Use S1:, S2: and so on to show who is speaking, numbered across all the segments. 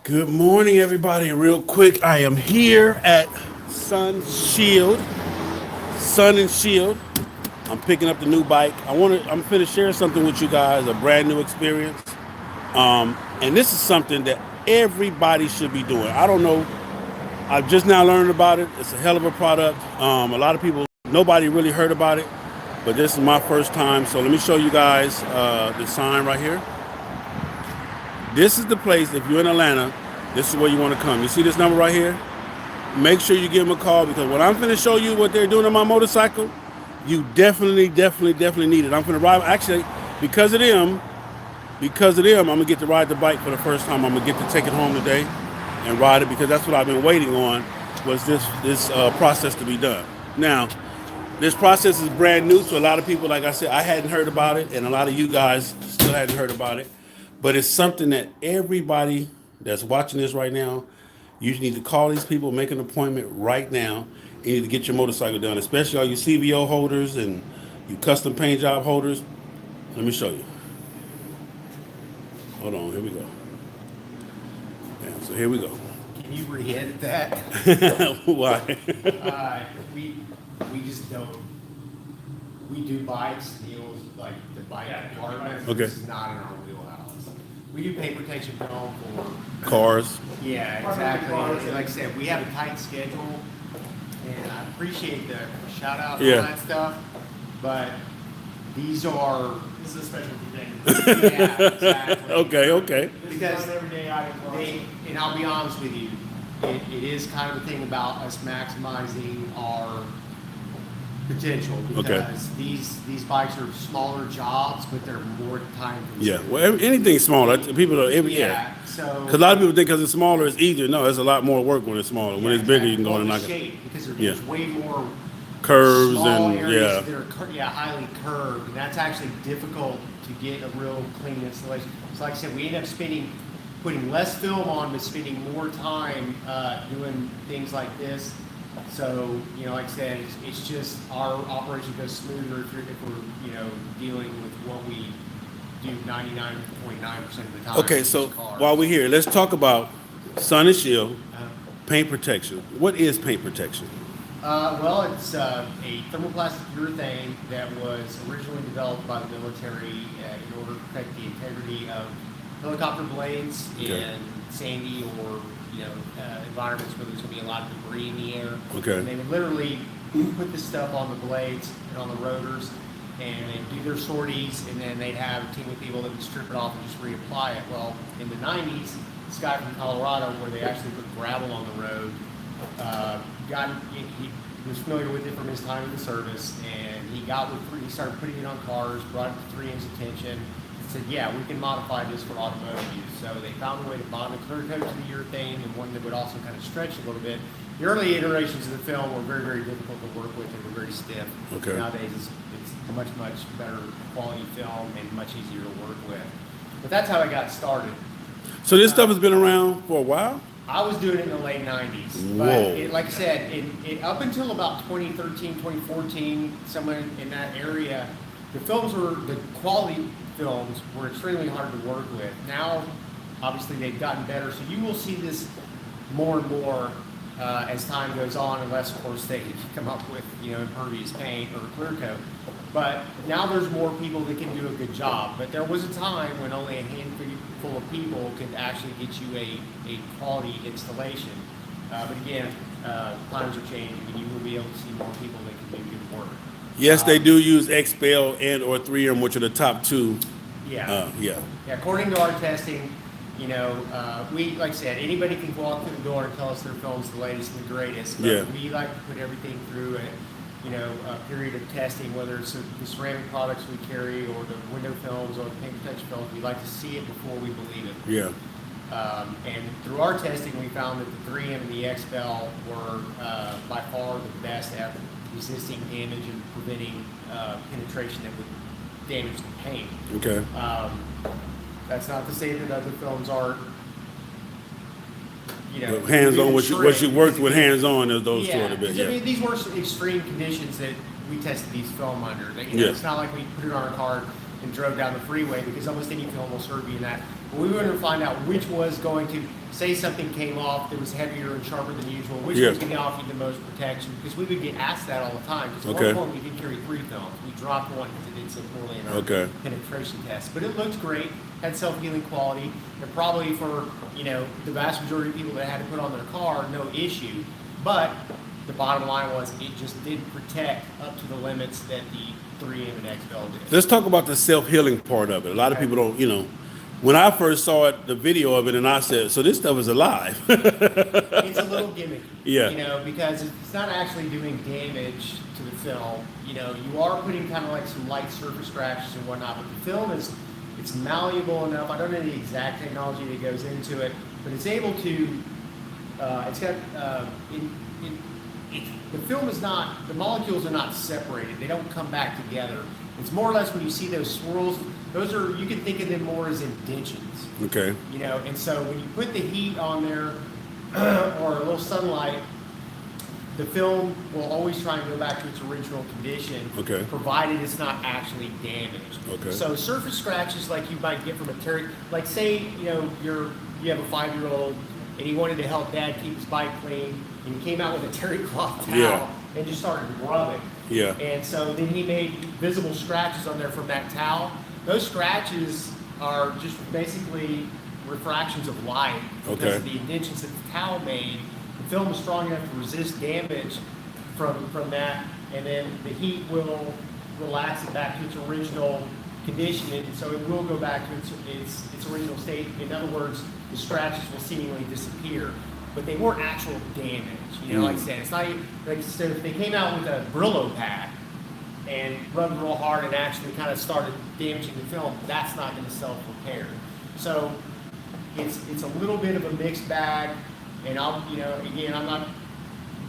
S1: Good morning, everybody. Real quick, I am here at Sun Shield. Sun and Shield. I'm picking up the new bike. I'm finna share something with you guys, a brand new experience. And this is something that everybody should be doing. I don't know. I've just now learned about it. It's a hell of a product. A lot of people, nobody really heard about it, but this is my first time. So let me show you guys the sign right here. This is the place. If you're in Atlanta, this is where you want to come. You see this number right here? Make sure you give them a call because when I'm finna show you what they're doing on my motorcycle, you definitely need it. I'm finna ride. Actually, because of them, I'm gonna get to ride the bike for the first time. I'm gonna get to take it home today and ride it because that's what I've been waiting on was this process to be done. Now, this process is brand new to a lot of people. Like I said, I hadn't heard about it, and a lot of you guys still hadn't heard about it. But it's something that everybody that's watching this right now, you need to call these people, make an appointment right now. You need to get your motorcycle done, especially all you CVO holders and you custom paint job holders. Let me show you. Hold on, here we go. Yeah, so here we go.
S2: Can you re-edit that?
S1: Why?
S2: We just don't. We do bikes, deals like the bike department.
S1: Okay.
S2: This is not in our wheelhouse. We do paint protection film for
S1: Cars.
S2: Yeah, exactly. Like I said, we have a tight schedule, and I appreciate the shout out and all that stuff. But these are
S3: This is a specialty thing.
S2: yeah, exactly.
S1: Okay.
S2: Because
S3: Not everyday item for us.
S2: and I'll be honest with you, it is kind of a thing about us maximizing our potential because these bikes are smaller jobs, but they're more time
S1: Yeah.
S2: consuming.
S1: Well, anything smaller, people are.
S2: So
S1: Because a lot of people think because it's smaller, it's easier. No, it's a lot more work when it's smaller. When it's bigger, you can go in and knock it.
S2: shape because there's way more
S1: Curves
S2: small
S1: and
S2: areas that are highly curved, and that's actually difficult to get a real clean installation. So, like I said, we end up putting less film on, but spending more time doing things like this. So, like I said, it's just our operation goes smoother if we're dealing with what we do 99.9% of the time.
S1: Okay, so while we're here, let's talk about Sun and Shield paint protection. What is paint protection?
S2: Well, it's a thermoplastic urethane that was originally developed by the military in order to protect the integrity of helicopter blades in sandy or environments where there's going to be a lot of debris in the air.
S1: Okay.
S2: And they would literally put this stuff on the blades and on the rotors, and they'd do their sorties, and then they'd have a team of people that would strip it off and just reapply it. Well, in the 90s, this guy from Colorado, where they actually put gravel on the road, he was familiar with it from his time in the service, and he started putting it on cars, brought it to 3M's attention, and said, yeah, we can modify this for automotive use. So they found a way to bond a clear coat to the urethane and one that would also kind of stretch a little bit. The early iterations of the film were very, very difficult to work with and were very stiff.
S1: Okay.
S2: Nowadays it's much, much better quality film and much easier to work with. But that's how I got started.
S1: So this stuff has been around for a while?
S2: I was doing it in the late 90s. But like I said, up until about 2013, 2014, somewhere in that area, the quality films were extremely hard to work with. Now, obviously, they've gotten better. So you will see this more and more as time goes on, unless, of course, they come up with, impervious paint or clear coat. But now there's more people that can do a good job. But there was a time when only a handful of people could actually get you a quality installation. But again, times are changing, and you will be able to see more people that can do good work.
S1: Yes, they do use XPEL and or 3M, which are the top two.
S2: Yeah.
S1: Yeah.
S2: According to our testing, we, like I said, anybody can walk through the door and tell us their film's the latest and the greatest. But we like to put everything through a period of testing, whether it's the ceramic products we carry or the window films or the paint protection films. We like to see it before we believe it.
S1: Yeah.
S2: And through our testing, we found that the 3M and the XPEL were by far the best at resisting damage and preventing penetration that would damage the paint.
S1: Okay.
S2: That's not to say that other films aren't,
S1: hands-on, what you worked with hands-on is those sort of bit.
S2: I mean, these were some extreme conditions that we tested these film under. It's not like we put it on our car, and drove down the freeway because almost any film will serve you in that. But we wanted to find out which was going to, say something came off that was heavier and sharper than usual, which was going to offer you the most protection, because we would get asked that all the time. Because one film we did carry 3 films. We dropped one because it did so poorly in our penetration test. But it looked great, had self-healing quality, and probably for, you know, the vast majority of people that had to put on their car, no issue. But the bottom line was it just didn't protect up to the limits that the 3M and XPEL did.
S1: Let's talk about the self-healing part of it. A lot of people don't, you know, when I first saw it, the video of it, and I said, so this stuff is alive.
S2: It's a little gimmicky,
S1: yeah,
S2: you know, because it's not actually doing damage to the film. You know, you are putting kind of like some light surface scratches and whatnot, but the film is, it's malleable enough. I don't know the exact technology that goes into it, but it's able to, it's got, the film is not, the molecules are not separated. They don't come back together. It's more or less when you see those swirls, those are, you can think of them more as indentions.
S1: Okay.
S2: You know, and so when you put the heat on there or a little sunlight, the film will always try and go back to its original condition, provided it's not actually damaged.
S1: Okay.
S2: So surface scratches like you might get from a terry, like say, you know, you have a 5-year-old and he wanted to help dad keep his bike clean, and he came out with a terry cloth towel and just started rubbing.
S1: Yeah.
S2: And so then he made visible scratches on there from that towel. Those scratches are just basically refractions of light because of the indentions that the towel made. The film is strong enough to resist damage from that, and then the heat will relax it back to its original condition, and so it will go back to its original state. In other words, the scratches will seemingly disappear, but they weren't actual damage. You know, like I said, it's not like, so if they came out with a Brillo pad and rubbed real hard and actually kind of started damaging the film, that's not going to self-repair. So it's a little bit of a mixed bag, and I'm not.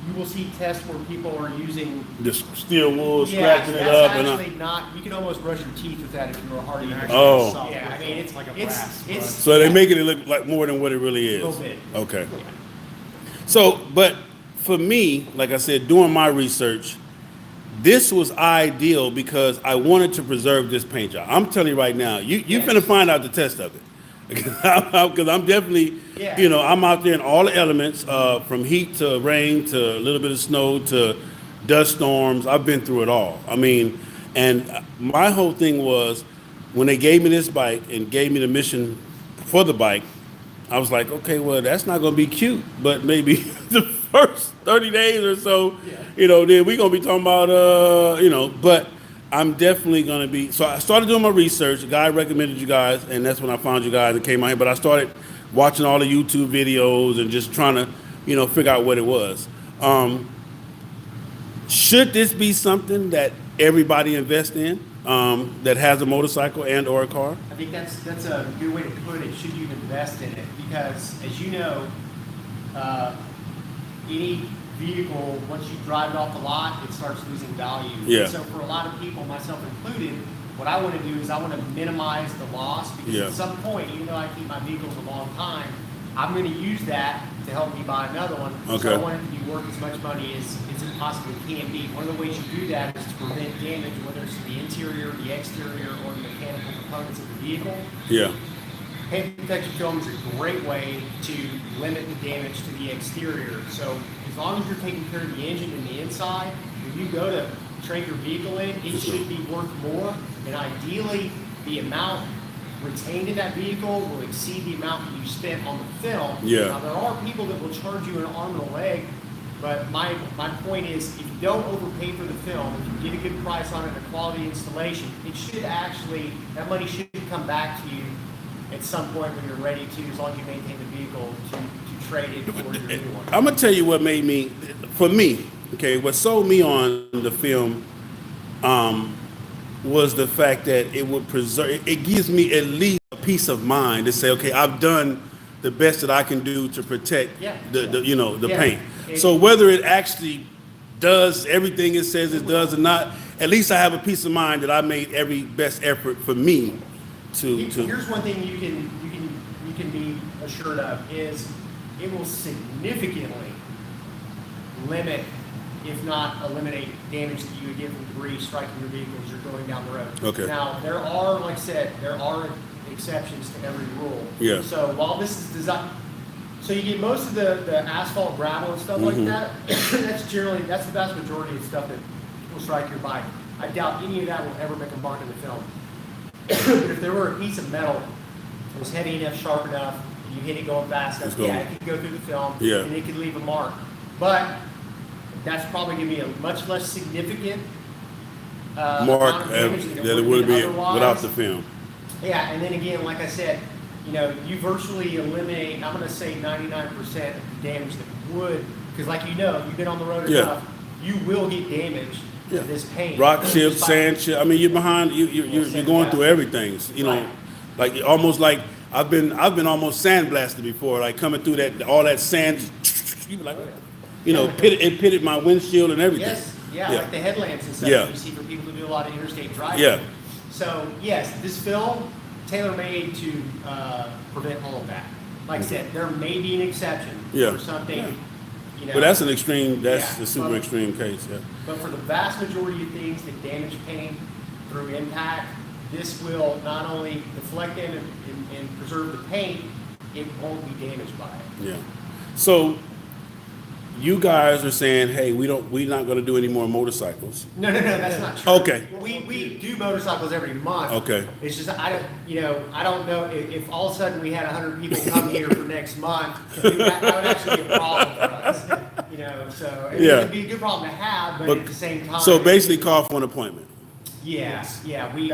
S2: You will see tests where people are using
S1: the steel wool, scratching it up,
S2: and actually not. You can almost brush your teeth with that if you were hard to Yeah, I mean it's like a brass.
S1: So they make it look like more than what it really is.
S2: A little bit.
S1: Okay. So, but for me, like I said, doing my research, this was ideal because I wanted to preserve this paint job. I'm telling you right now, you're finna find out the test of it. Because I'm definitely, you know, I'm out there in all the elements, from heat to rain to a little bit of snow to dust storms. I've been through it all. I mean, and my whole thing was when they gave me this bike and gave me the mission for the bike, I was like, okay, well, that's not going to be cute, but maybe the first 30 days or so, you know, then we're going to be talking about, you know, but I'm definitely going to be, so I started doing my research. A guy recommended you guys, and that's when I found you guys and came out here, but I started watching all the YouTube videos and just trying to, you know, figure out what it was. Should this be something that everybody invest in, that has a motorcycle and or a car?
S2: I think that's a good way to put it. Should you invest in it? Because as you know, any vehicle, once you drive it off the lot, it starts losing value.
S1: Yeah.
S2: And so for a lot of people, myself included, what I want to do is I want to minimize the loss, because at some point, even though I keep my vehicles a long time, I'm going to use that to help me buy another one. So I want it to be worth as much money as it possibly can be. One of the ways you do that is to prevent damage, whether it's to the interior, the exterior, or the mechanical components of the vehicle.
S1: Yeah.
S2: Paint protection film is a great way to limit the damage to the exterior. So as long as you're taking care of the engine and the inside, when you go to trade your vehicle in, it should be worth more. And ideally, the amount retained in that vehicle will exceed the amount that you spent on the film.
S1: Yeah.
S2: Now, there are people that will charge you an arm and a leg, but my point is, if you don't overpay for the film, if you get a good price on it, a quality installation, it should actually, that money should come back to you at some point when you're ready to, as long as you maintain the vehicle, to trade it for your new one.
S1: I'm gonna tell you what made me, for me, okay, what sold me on the film was the fact that it would preserve, it gives me at least a peace of mind to say, okay, I've done the best that I can do to protect the paint. So whether it actually does everything it says it does or not, at least I have a peace of mind that I made every best effort for me to.
S2: Here's one thing you can be assured of is it will significantly limit if not eliminate damage that you would get from debris striking your vehicle as you're going down the road.
S1: Okay.
S2: Now, there are, like I said, there are exceptions to every rule.
S1: Yeah.
S2: So while this is designed, so you get most of the asphalt, gravel, and stuff like that. That's the vast majority of stuff that will strike your bike. I doubt any of that will ever make a mark in the film. But if there were a piece of metal that was heavy enough, sharp enough, and you hit it going fast enough, yeah, it could go through the film,
S1: Yeah.
S2: and it could leave a mark. But that's probably going to be a much less significant
S1: Mark
S2: amount of damage than
S1: that it would be
S2: otherwise.
S1: without the film.
S2: Yeah, and then again, like I said, you know, you virtually eliminate, I'm going to say 99% of the damage that would, because like you know, you've been on the road
S1: Yeah.
S2: enough, you will get damage
S1: Yeah.
S2: to this paint.
S1: Rock
S2: Just
S1: chips,
S2: by-
S1: sand chip. I mean, you're behind. You're going through everything. You know,
S2: Right.
S1: like almost like I've been almost sandblasted before. Like coming through all that sand. You be like, you know, it pitted my windshield and everything.
S2: Yes, yeah, like the headlamps and stuff
S1: Yeah.
S2: that you see for people who do a lot of interstate driving.
S1: Yeah.
S2: So yes, this film tailor-made to prevent all of that. Like I said, there may be an exception
S1: Yeah.
S2: for something.
S1: Yeah.
S2: You know,
S1: But that's an extreme. That's
S2: Yeah.
S1: a super extreme case. Yeah.
S2: But for the vast majority of things that damage paint through impact, this will not only deflect them and preserve the paint, it won't be damaged by it.
S1: Yeah. So you guys are saying, hey, we're not going to do any more motorcycles.
S2: No, that's not true.
S1: Okay.
S2: We do motorcycles every month.
S1: Okay.
S2: It's just I don't know if all of a sudden we had 100 people come here for next month, that would actually be a problem for us. You know, so it
S1: Yeah.
S2: would be a good problem to have, but at the same time.
S1: So basically, call for an appointment.
S2: Yes, yeah, we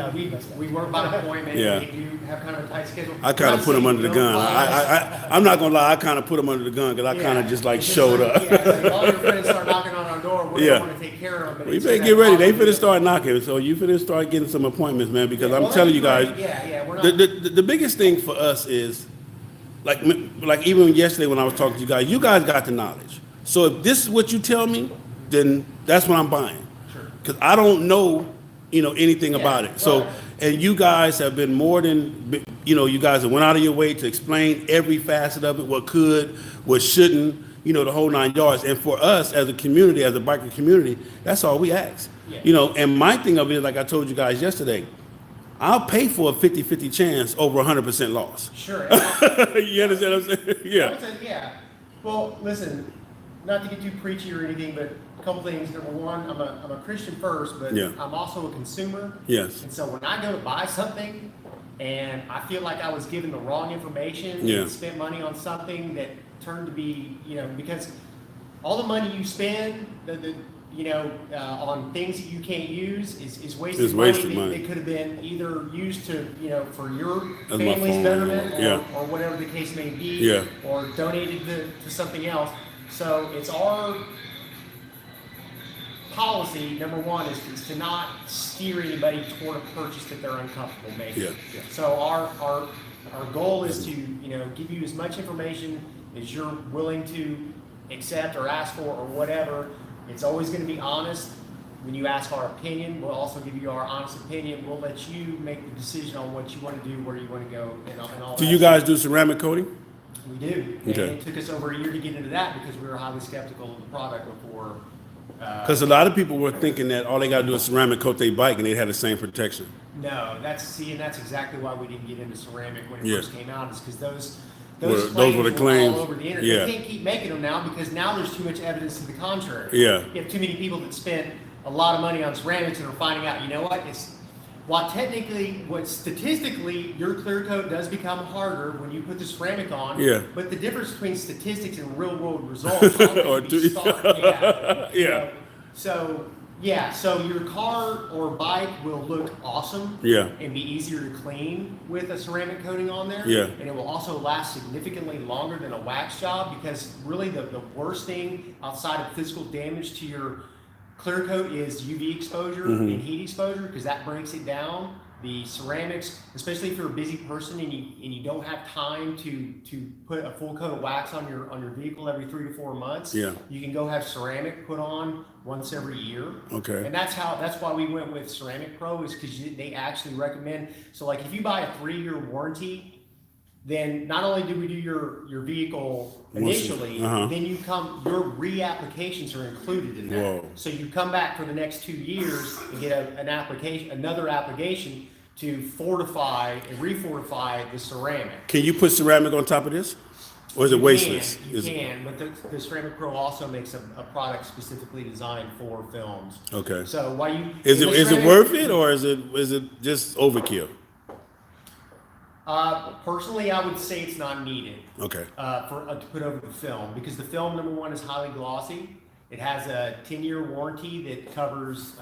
S2: work by appointment.
S1: Yeah.
S2: We do have kind of a tight schedule.
S1: I kind of put them under the gun. I'm not gonna lie. I kind of put them under the gun because I kind of just like showed up.
S2: Yeah, like all your friends start knocking on our door. We're
S1: Yeah.
S2: going to take care of them. But
S1: You
S2: it's
S1: better
S2: gonna
S1: get ready. They
S2: probably-
S1: finna start knocking. So you finna start getting some appointments, man. Because I'm
S2: Well,
S1: telling you
S2: that's
S1: guys,
S2: great. Yeah, we're not.
S1: the biggest thing for us is like even yesterday when I was talking to you guys got the knowledge. So if this is what you tell me, then that's what I'm buying.
S2: Sure.
S1: Because I don't know, anything about it. So,
S2: well-
S1: and you guys have been more than, you guys have went out of your way to explain every facet of it, what could, what shouldn't, the whole 9 yards. And for us as a community, as a biker community, that's all we ask.
S2: Yeah.
S1: And my thing of it is, like I told you guys yesterday, I'll pay for a 50-50 chance over 100% loss.
S2: Sure.
S1: You understand what I'm saying? Yeah.
S2: Yeah. Well, listen, not to get too preachy or anything, but a couple things. Number one, I'm a Christian first, but
S1: Yeah.
S2: I'm also a consumer.
S1: Yes.
S2: And so when I go to buy something and I feel like I was given the wrong information
S1: Yeah.
S2: and spent money on something that turned to be, because all the money you spend, on things that you can't use is wasted
S1: It's wasted
S2: money.
S1: money.
S2: That could have been either used to, for your
S1: That's my
S2: family's
S1: phone,
S2: betterment
S1: yeah.
S2: or whatever the case may be,
S1: Yeah.
S2: or donated to something else. So it's our policy, number one, is to not steer anybody toward a purchase that they're uncomfortable making.
S1: Yeah.
S2: So our goal is to, give you as much information as you're willing to accept or ask for or whatever. It's always going to be honest. When you ask our opinion, we'll also give you our honest opinion. We'll let you make the decision on what you want to do, where you want to go, and all
S1: Do
S2: that
S1: you guys do ceramic coating?
S2: We do.
S1: Okay.
S2: And it took us over a year to get into that because we were highly skeptical of the product before.
S1: Because a lot of people were thinking that all they got to do is ceramic coat their bike and they had the same protection.
S2: No, that's exactly why we didn't get into ceramic when it
S1: Yeah.
S2: first came out, is because those
S1: Those were the claims.
S2: all over the internet.
S1: Yeah.
S2: They can't keep making them now because now there's too much evidence to the contrary.
S1: Yeah.
S2: You have too many people that spent a lot of money on ceramics and are finding out, while statistically your clear coat does become harder when you put the ceramic on.
S1: Yeah.
S2: But the difference between statistics and real world results
S1: Or
S2: can be stark. Yeah.
S1: Yeah.
S2: So your car or bike will look awesome.
S1: Yeah.
S2: And be easier to clean with a ceramic coating on there.
S1: Yeah.
S2: And it will also last significantly longer than a wax job, because really the worst thing outside of physical damage to your clear coat is UV exposure
S1: Mm-hmm.
S2: and heat exposure, because that breaks it down. The ceramics, especially if you're a busy person and you don't have time to put a full coat of wax on your vehicle every 3 to 4 months,
S1: Yeah.
S2: you can go have ceramic put on once every year.
S1: Okay.
S2: And that's why we went with Ceramic Pro, is because they actually recommend. So like if you buy a 3-year warranty, then not only do we do your vehicle initially,
S1: Uh-huh.
S2: then your reapplications are included in that.
S1: Whoa.
S2: So you come back for the next 2 years and get another application to fortify and refortify the ceramic.
S1: Can you put ceramic on top of this? Or is it wasteless?
S2: You
S1: Is it-
S2: can, but the Ceramic Pro also makes a product specifically designed for films.
S1: Okay.
S2: So why you
S1: Is
S2: in
S1: it
S2: the
S1: is it
S2: ceramic-
S1: worth it, or is it just overkill?
S2: Personally, I would say it's not needed
S1: Okay.
S2: to put over the film, because the film, number one, is highly glossy. It has a 10-year warranty that covers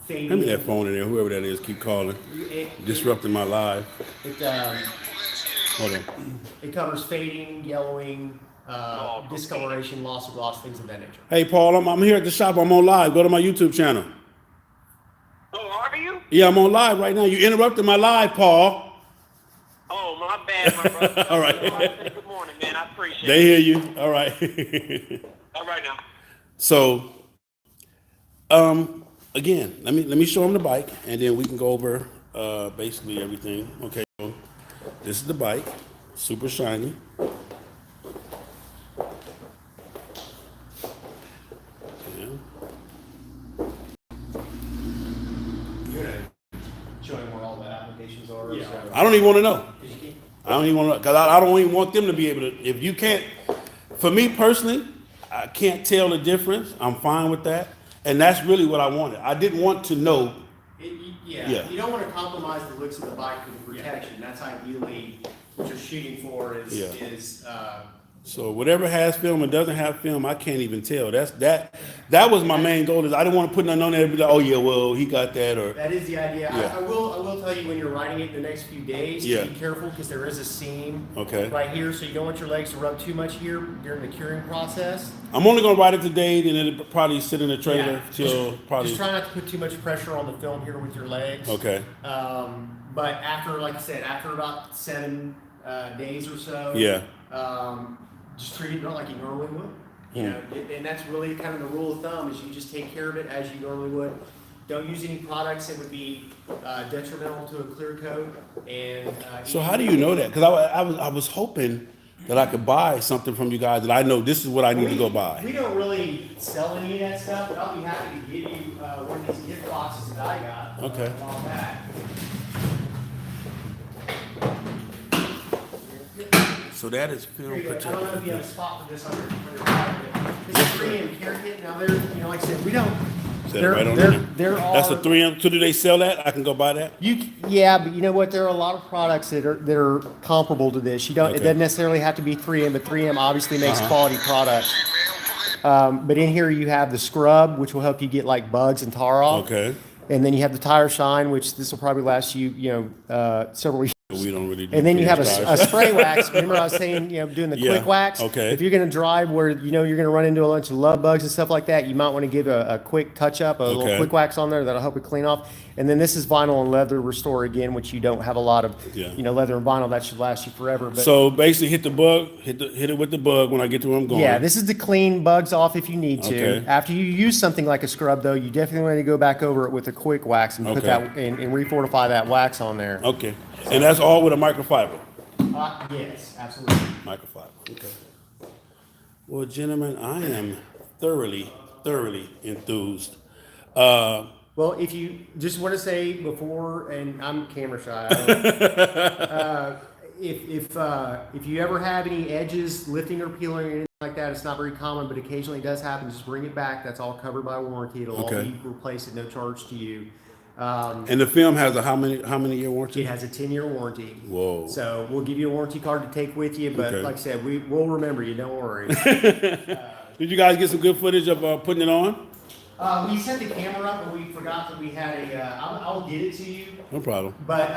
S2: fading.
S1: Hand me that phone in there. Whoever that is, keep calling, disrupting my live. Hold on.
S2: It covers fading, yellowing, discoloration, loss of gloss, things of that nature.
S1: Hey, Paul, I'm here at the shop. I'm on live. Go to my YouTube channel.
S4: Oh, are you?
S1: Yeah, I'm on live right now. You interrupted my live, Paul.
S4: Oh, my bad, my brother.
S1: All right.
S4: Good morning, man. I appreciate
S1: They
S4: it.
S1: hear you. All right.
S4: All right now.
S1: So, again, let me show them the bike, and then we can go over basically everything. Okay, so this is the bike, super shiny. Yeah.
S2: You're gonna show him where all the applications are.
S3: Yeah.
S2: so-
S1: I don't even want to know. I don't even want to, because I don't even want them to be able to. If you can't, for me personally, I can't tell the difference. I'm fine with that, and that's really what I wanted. I didn't want to know. Yeah.
S2: You don't want to compromise the looks of the bike for the protection. That's ideally what you're shooting for.
S1: Yeah.
S2: Is
S1: So whatever has film and doesn't have film, I can't even tell. That was my main goal. Is I didn't want to put nothing on there and be like, oh yeah, well he got that, or
S2: that is the idea.
S1: Yeah.
S2: I will tell you, when you're riding it the next few days,
S1: Yeah.
S2: to be careful, because there is a seam
S1: Okay.
S2: right here, so you don't want your legs to rub too much here during the curing process.
S1: I'm only gonna ride it today, then it'll probably sit in the trailer
S2: Yeah.
S1: till probably.
S2: Just try not to put too much pressure on the film here with your legs.
S1: Okay.
S2: But after, like I said, after about 7 days or so,
S1: Yeah.
S2: just treat it like you normally would. You know, and that's really kind of the rule of thumb, is you just take care of it as you normally would. Don't use any products that would be detrimental to a clear coat. And
S1: So how do you know that? Because I was hoping that I could buy something from you guys that I know this is what I need to go
S2: We
S1: buy.
S2: don't really sell any of that stuff, but I'll be happy to give you one of these gift boxes that I got.
S1: Okay.
S2: A while back.
S1: So that is
S2: Here
S1: film
S2: you go. I don't know if you
S1: protection.
S2: have a spot for this on your bike, but this is 3M care kit. Now they're, like I said, we don't.
S1: Set it right on there.
S2: There
S1: That's
S2: are.
S1: a 3M. So do they sell that? I can go buy that.
S2: Yeah, but you know what? There are a lot of products that are comparable to this. You don't. It
S1: Okay.
S2: doesn't necessarily have to be 3M, but 3M obviously makes quality products. But in here you have the scrub, which will help you get like bugs and tar off.
S1: Okay.
S2: And then you have the tire shine, which this will probably last you, several years.
S1: We don't really do
S2: And then you have
S1: cars.
S2: a spray wax. Remember I was saying, doing the
S1: Yeah,
S2: quick wax?
S1: okay.
S2: If you're going to drive where you're going to run into a bunch of love bugs and stuff like that, you might want to give a quick touch up, a
S1: Okay.
S2: little quick wax on there that'll help it clean off. And then this is vinyl and leather restore again, which you don't have a lot of,
S1: Yeah.
S2: leather and vinyl. That should last you forever. But
S1: So basically, hit the bug, hit it with the bug when I get to where I'm going.
S2: yeah, this is to clean bugs off if you need to.
S1: Okay.
S2: After you use something like a scrub, though, you definitely want to go back over it with a quick wax and put
S1: Okay.
S2: that and refortify that wax on there.
S1: Okay. And that's all with a microfiber.
S2: Yes, absolutely.
S1: Microfiber. Okay. Well, gentlemen, I am thoroughly enthused.
S2: Well, if you just want to say before, and I'm camera shy, if you ever have any edges lifting or peeling or anything like that, it's not very common, but occasionally it does happen. Just bring it back. That's all covered by warranty. It'll all
S1: Okay.
S2: be replaced at no charge to you.
S1: And the film has a how many year warranty?
S2: It has a 10-year warranty.
S1: Whoa.
S2: So we'll give you a warranty card to take with you, but
S1: Okay.
S2: like I said, we'll remember you. Don't worry.
S1: Did you guys get some good footage of putting it on?
S2: We set the camera up, but we forgot that we had I'll get it to you.
S1: No problem.
S2: But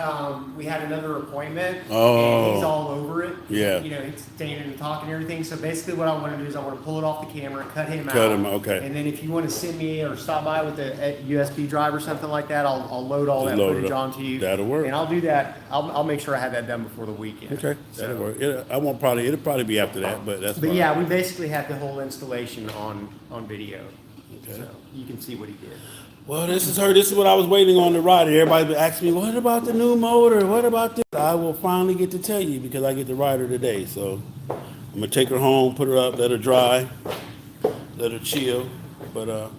S2: we had another appointment,
S1: Oh.
S2: and he's all over it.
S1: Yeah.
S2: He's standing and talking and everything. So basically, what I want to do is I want to pull it off the camera, cut him out.
S1: Cut him, okay.
S2: And then if you want to send me or stop by with a USB drive or something like that, I'll load all
S1: Just
S2: that
S1: load it
S2: footage
S1: up.
S2: onto you.
S1: That'll work.
S2: And I'll do that. I'll make sure I have that done before the weekend.
S1: Okay, that'll work. It'll probably be after that, but that's
S2: But
S1: fine.
S2: yeah, we basically had the whole installation on video,
S1: Okay.
S2: so you can see what he did.
S1: Well, this is her. This is what I was waiting on the ride. Everybody been asking me, what about the new motor? What about this? I will finally get to tell you because I get to ride her today. So I'm gonna take her home, put her up, let her dry, let her chill. But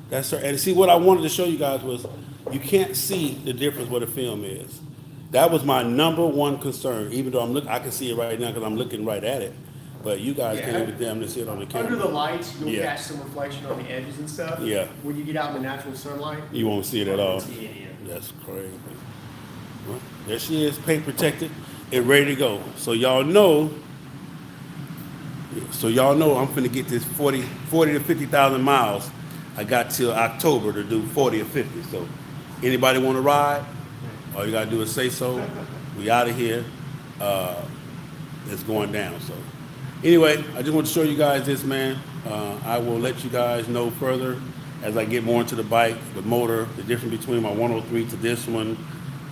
S1: that's her. And see, what I wanted to show you guys was you can't see the difference what a film is. That was my number one concern. Even though I can see it right now because I'm looking right at it. But you guys
S2: Yeah.
S1: can't even damn to see it on the camera.
S2: Under the lights, you'll
S1: Yeah.
S2: catch some reflection on the edges and stuff.
S1: Yeah.
S2: When you get out in the natural sunlight,
S1: You won't see it at all.
S2: see it, yeah.
S1: That's crazy. Well, there she is, paint protected and ready to go. So y'all know. I'm finna get this 40 to 50,000 miles. I got till October to do 40 or 50. So anybody want to ride? All you gotta do is say so. We out of here. It's going down. So anyway, I just want to show you guys this, man. I will let you guys know further as I get more into the bike, the motor, the difference between my 103 to this one,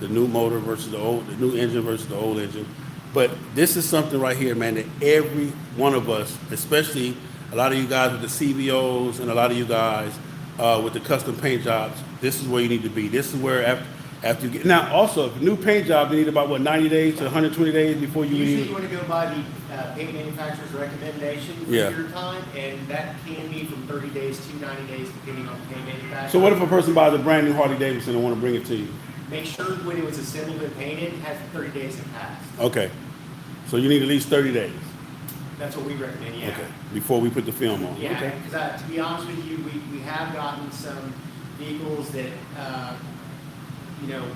S1: the new motor versus the new engine versus the old engine. But this is something right here, man, that every one of us, especially a lot of you guys with the CVOs and a lot of you guys with the custom paint jobs, this is where you need to be. This is where after you get, now also, if a new paint job, you need about 90 days to 120 days before you
S2: Usually
S1: need.
S2: you want to go by the paint manufacturer's recommendation for
S1: Yeah.
S2: your time, and that can be from 30 days to 90 days depending on the paint manufacturer.
S1: So what if a person buys a brand new Harley Davidson and want to bring it to you?
S2: Make sure when it was assembled and painted, it has 30 days to pass.
S1: Okay. So you need at least 30 days.
S2: That's what we recommend, yeah.
S1: Okay. Before we put the film on.
S2: Yeah,
S1: Okay.
S2: because to be honest with you, we have gotten some vehicles that,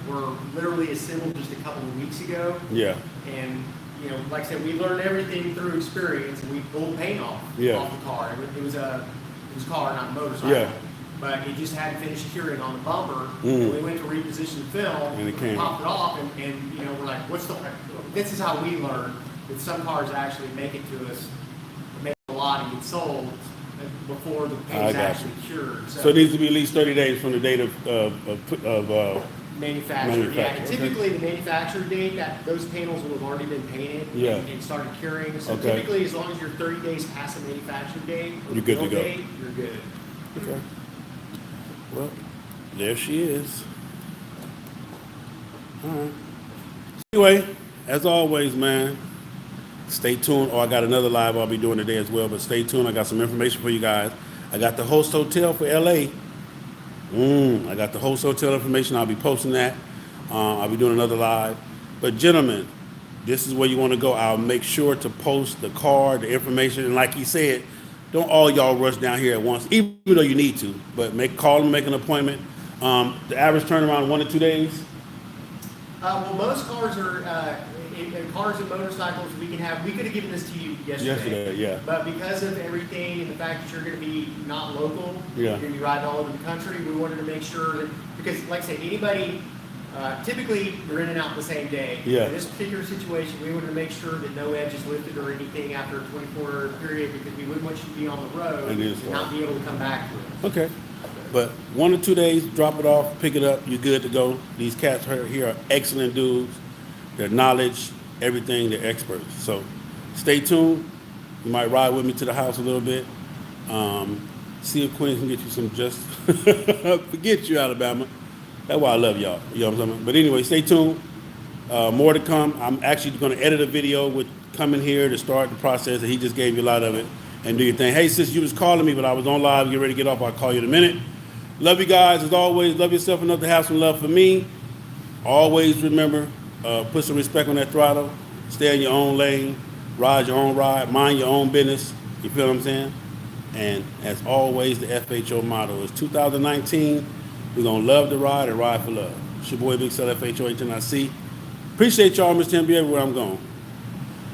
S2: were literally assembled just a couple of weeks ago.
S1: Yeah.
S2: And, like I said, we learned everything through experience, and we pulled paint off
S1: Yeah.
S2: the car. It was a car, not a motorcycle.
S1: Yeah.
S2: But it just hadn't finished curing on the bumper.
S1: Mm.
S2: And we went to reposition the film,
S1: And it came.
S2: popped it off, and we're like, this is how we learn that some cars actually make it to us, make a lot and get sold before the
S1: I
S2: paint's
S1: got
S2: actually cured.
S1: So it needs to be at least 30 days from the date of
S2: Manufacturer, yeah.
S1: Manufacturer,
S2: And
S1: okay.
S2: typically, the manufacturer date, those panels will have already been painted
S1: Yeah.
S2: and started curing. So
S1: Okay.
S2: typically, as long as you're 30 days past the manufacturer date, or
S1: You're good to
S2: build
S1: go.
S2: date, you're good.
S1: Okay. Well, there she is. All right. Anyway, as always, man, stay tuned. I got another live I'll be doing today as well, but stay tuned. I got some information for you guys. I got the host hotel for LA. I got the host hotel information. I'll be posting that. I'll be doing another live. But gentlemen, this is where you want to go. I'll make sure to post the card, the information, and like he said, don't all y'all rush down here at once, even though you need to. But call them, make an appointment. The average turnaround 1 to 2 days.
S2: Well, most cars are, in cars and motorcycles, we could have given this to you yesterday.
S1: Yeah.
S2: But because of everything and the fact that you're going to be not local,
S1: Yeah.
S2: you're going to be riding all over the country, we wanted to make sure that, because like I said, anybody, typically you're in and out the same day.
S1: Yeah.
S2: In this particular situation, we wanted to make sure that no edge is lifted or anything after a 24-hour period because we wouldn't want you to be on the road
S1: And
S2: and not be able to come back to it.
S1: Okay. But 1 to 2 days, drop it off, pick it up, you're good to go. These cats here are excellent dudes. Their knowledge, everything, they're experts. So stay tuned. You might ride with me to the house a little bit. See if Queen can get you some just forget you, Alabama. That's why I love y'all. You know what I'm talking about? But anyway, stay tuned. More to come. I'm actually going to edit a video with coming here to start the process, and he just gave you a lot of it. And do your thing. Hey, sis, you was calling me, but I was on live. Get ready to get off. I'll call you in a minute. Love you guys. As always, love yourself enough to have some love for me. Always remember, put some respect on that throttle. Stay in your own lane. Ride your own ride. Mind your own business. You feel what I'm saying? And as always, the FHO motto is 2019. We're going to love to ride and ride for love. It's your boy, Big Cell FHO HNIC. Appreciate y'all, Mr. MB, everywhere I'm going.